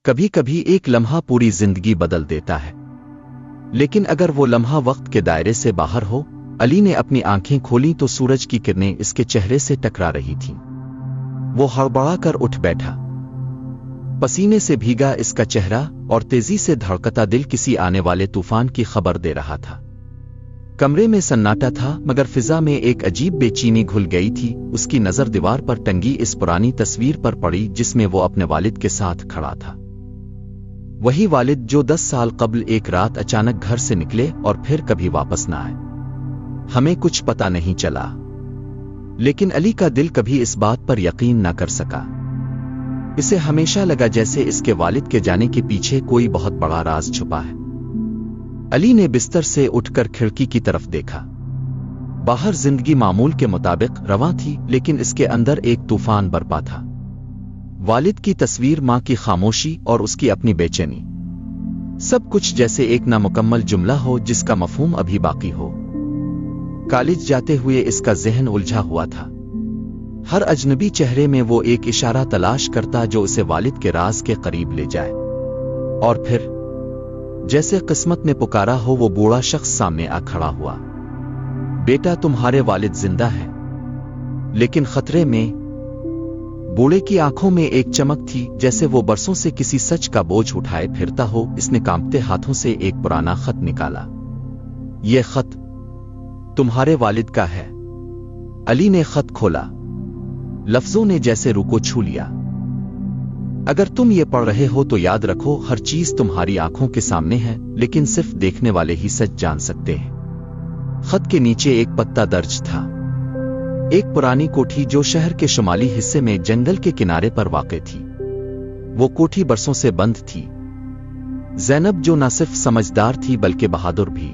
کبھی کبھی ایک لمحہ پوری زندگی بدل دیتا ہے، لیکن اگر وہ لمحہ وقت کے دائرے سے باہر ہو۔ علی نے اپنی آنکھیں کھولیں تو سورج کی کرنیں اس کے چہرے سے ٹکرا رہی تھیں۔ وہ ہڑبڑا کر اٹھ بیٹھا، پسینے سے بھیگا اس کا چہرہ اور تیزی سے دھڑکتا دل کسی آنے والے طوفان کی خبر دے رہا تھا۔ کمرے میں سناٹا تھا، مگر فضا میں ایک عجیب بے چینی گھل گئی تھی۔ اس کی نظر دیوار پر ٹنگی اس پرانی تصویر پر پڑی جس میں وہ اپنے والد کے ساتھ کھڑا تھا۔ وہی والد جو 10 سال قبل ایک رات اچانک گھر سے نکلے اور پھر کبھی واپس نہ آئے۔ ہمیں کچھ پتہ نہیں چلا، لیکن علی کا دل کبھی اس بات پر یقین نہ کر سکا۔ اسے ہمیشہ لگا جیسے اس کے والد کے جانے کے پیچھے کوئی بہت بڑا راز چھپا ہے۔ علی نے بستر سے اٹھ کر کھڑکی کی طرف دیکھا۔ باہر زندگی معمول کے مطابق رواں تھی، لیکن اس کے اندر ایک طوفان برپا تھا۔ والد کی تصویر، ماں کی خاموشی اور اس کی اپنی بے چینی، سب کچھ جیسے ایک نامکمل جملہ ہو جس کا مفہوم ابھی باقی ہو۔ کالج جاتے ہوئے اس کا ذہن الجھا ہوا تھا۔ ہر اجنبی چہرے میں وہ ایک اشارہ تلاش کرتا جو اسے والد کے راز کے قریب لے جائے، اور پھر جیسے قسمت نے پکارا ہو وہ بوڑھا شخص سامنے آ کھڑا ہوا۔ بیٹا، تمہارے والد زندہ ہیں، لیکن خطرے میں۔ بوڑھے کی آنکھوں میں ایک چمک تھی، جیسے وہ برسوں سے کسی سچ کا بوجھ اٹھائے پھرتا ہو۔ اس نے کانپتے ہاتھوں سے ایک پرانا خط نکالا۔ یہ خط تمہارے والد کا ہے۔ علی نے خط کھولا، لفظوں نے جیسے روح کو چھو لیا۔ اگر تم یہ پڑھ رہے ہو تو یاد رکھو، ہر چیز تمہاری آنکھوں کے سامنے ہے، لیکن صرف دیکھنے والے ہی سچ جان سکتے ہیں۔ خط کے نیچے ایک پتا درج تھا، ایک پرانی کوٹھی جو شہر کے شمالی حصے میں جنگل کے کنارے پر واقع تھی۔ وہ کوٹھی برسوں سے بند تھی۔ زینب جو نہ صرف سمجھدار تھی بلکہ بہادر بھی۔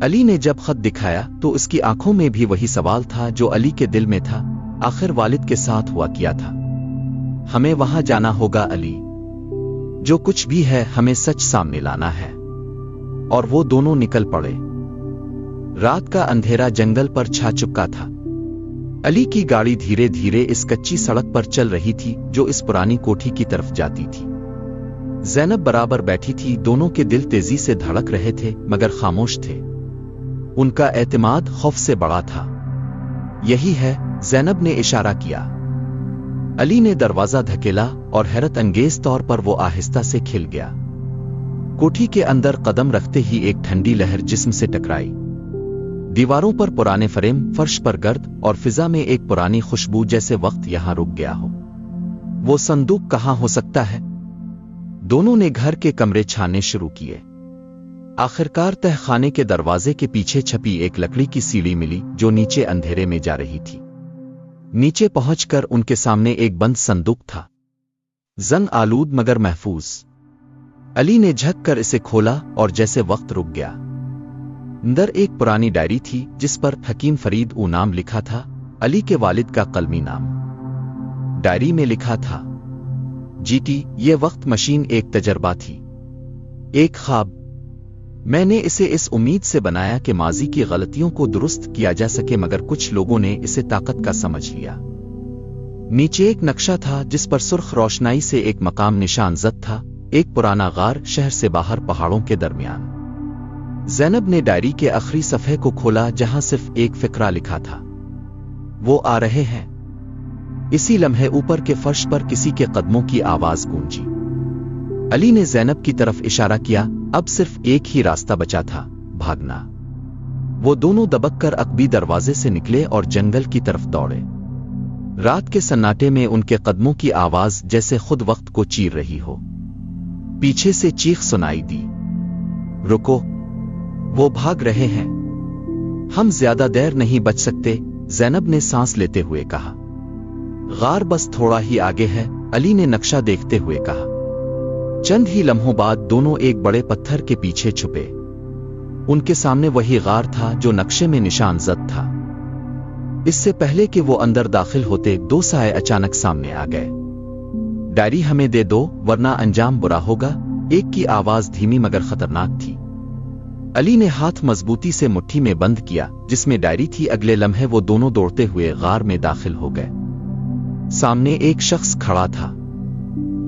علی نے جب خط دکھایا تو اس کی آنکھوں میں بھی وہی سوال تھا جو علی کے دل میں تھا، آخر والد کے ساتھ ہوا کیا تھا؟ ہمیں وہاں جانا ہوگا علی، جو کچھ بھی ہے ہمیں سچ سامنے لانا ہے۔ اور وہ دونوں نکل پڑے۔ رات کا اندھیرا جنگل پر چھا چکا تھا۔ علی کی گاڑی دھیرے دھیرے اس کچی سڑک پر چل رہی تھی جو اس پرانی کوٹھی کی طرف جاتی تھی۔ زینب برابر بیٹھی تھی، دونوں کے دل تیزی سے دھڑک رہے تھے مگر خاموش تھے۔ ان کا اعتماد خوف سے بڑا تھا۔ یہی ہے، زینب نے اشارہ کیا۔ علی نے دروازہ دھکیلا اور حیرت انگیز طور پر وہ آہستہ سے کھل گیا۔ کوٹھی کے اندر قدم رکھتے ہی ایک ٹھنڈی لہر جسم سے ٹکرائی۔ دیواروں پر پرانے فریم، فرش پر گرد اور فضا میں ایک پرانی خوشبو، جیسے وقت یہاں رک گیا ہو۔ وہ صندوق کہاں ہو سکتا ہے؟ دونوں نے گھر کے کمرے چھاننے شروع کیے۔ آخرکار تہ خانے کے دروازے کے پیچھے چھپی ایک لکڑی کی سیڑھی ملی جو نیچے اندھیرے میں جا رہی تھی۔ نیچے پہنچ کر ان کے سامنے ایک بند صندوق تھا، زنگ آلود مگر محفوظ۔ علی نے جھک کر اسے کھولا اور جیسے وقت رک گیا۔ اندر ایک پرانی ڈائری تھی جس پر حکیم فرید او نام لکھا تھا، علی کے والد کا قلمی نام۔ ڈائری میں لکھا تھا، جیٹی، یہ وقت مشین ایک تجربہ تھی، ایک خواب۔ میں نے اسے اس امید سے بنایا کہ ماضی کی غلطیوں کو درست کیا جا سکے، مگر کچھ لوگوں نے اسے طاقت کا سمجھ لیا۔ نیچے ایک نقشہ تھا جس پر سرخ روشنائی سے ایک مقام نشان زد تھا، ایک پرانا غار، شہر سے باہر پہاڑوں کے درمیان۔ زینب نے ڈائری کے آخری صفحے کو کھولا جہاں صرف ایک فقرہ لکھا تھا، وہ آ رہے ہیں۔ اسی لمحے اوپر کے فرش پر کسی کے قدموں کی آواز گونجی۔ علی نے زینب کی طرف اشارہ کیا، اب صرف ایک ہی راستہ بچا تھا، بھاگنا۔ وہ دونوں دبک کر عقبی دروازے سے نکلے اور جنگل کی طرف دوڑے۔ رات کے سناٹے میں ان کے قدموں کی آواز جیسے خود وقت کو چیر رہی ہو۔ پیچھے سے چیخ سنائی دی، رکو، وہ بھاگ رہے ہیں، ہم زیادہ دیر نہیں بچ سکتے، زینب نے سانس لیتے ہوئے کہا۔ غار بس تھوڑا ہی آگے ہے، علی نے نقشہ دیکھتے ہوئے کہا۔ چند ہی لمحوں بعد دونوں ایک بڑے پتھر کے پیچھے چھپے۔ ان کے سامنے وہی غار تھا جو نقشے میں نشان زد تھا۔ اس سے پہلے کہ وہ اندر داخل ہوتے، دو سائے اچانک سامنے آ گئے۔ ڈائری ہمیں دے دو ورنہ انجام برا ہوگا، ایک کی آواز دھیمی مگر خطرناک تھی۔ علی نے ہاتھ مضبوطی سے مٹھی میں بند کیا جس میں ڈائری تھی۔ اگلے لمحے وہ دونوں دوڑتے ہوئے غار میں داخل ہو گئے۔ سامنے ایک شخص کھڑا تھا،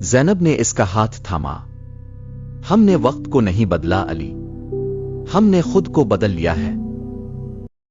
زینب نے اس کا ہاتھ تھاما۔ ہم نے وقت کو نہیں بدلا علی، ہم نے خود کو بدل لیا ہے۔